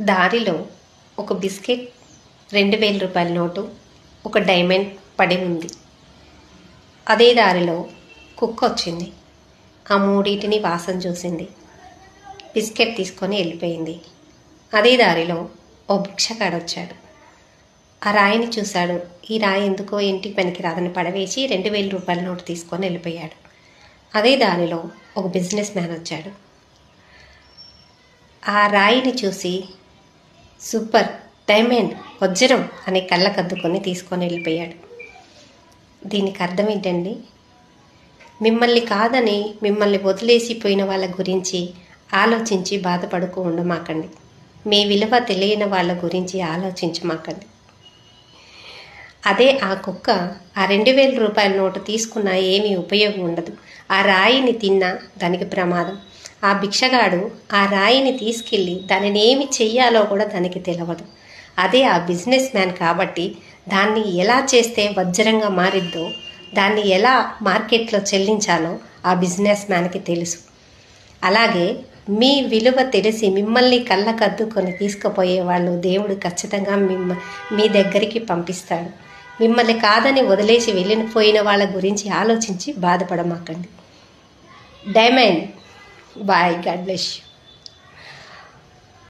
దారిలో ఒక బిస్కెట్, 2000 రూపాయల నోటు, ఒక డైమండ్ పడి ఉంది. అదే దారిలో కుక్క వచ్చింది. ఆ మూడింటిని వాసన చూసింది. బిస్కెట్ తీసుకొని వెళ్ళిపోయింది. అదే దారిలో ఓ భిక్షగాడు వచ్చాడు. ఆ రాయిని చూశాడు. ఈ రాయి ఎందుకో ఇంటికి పనికి రాదని పడవేసి 2000 రూపాయల నోటు తీసుకొని వెళ్ళిపోయాడు. అదే దారిలో ఒక బిజినెస్ మ్యాన్ వచ్చాడు. ఆ రాయిని చూసి సూపర్, డైమండ్, వజ్రం అని కళ్ళకద్దుకొని తీసుకొని వెళ్ళిపోయాడు. దీనికి అర్థం ఏంటండి? మిమ్మల్ని కాదని మిమ్మల్ని వదిలేసిపోయిన వాళ్ళ గురించి ఆలోచించి బాధపడుతూ ఉండమాకండి. మీ విలువ తెలియని వాళ్ళ గురించి ఆలోచించమాకండి. అదే ఆ కుక్క ఆ 2000 రూపాయల నోటు తీసుకున్నా ఏమీ ఉపయోగం ఉండదు. ఆ రాయిని తిన్నా దానికి ప్రమాదం. ఆ భిక్షగాడు ఆ రాయిని తీసుకెళ్ళి దానిని ఏమి చెయ్యాలో కూడా దానికి తెలియదు. అదే ఆ బిజినెస్ మ్యాన్ కాబట్టి దాన్ని ఎలా చేస్తే వజ్రంగా మారిద్దో, దాన్ని ఎలా మార్కెట్లో చెల్లించాలో ఆ బిజినెస్ మ్యాన్కి తెలుసు. అలాగే మీ విలువ తెలిసి మిమ్మల్ని కళ్ళకద్దుకొని తీసుకుపోయే వాళ్ళు దేవుడు ఖచ్చితంగా మీ దగ్గరికి పంపిస్తాడు. మిమ్మల్ని కాదని వదిలేసి వెళ్ళిపోయిన వాళ్ళ గురించి ఆలోచించి బాధపడమాకండి. Diamond. Bye. God bless you.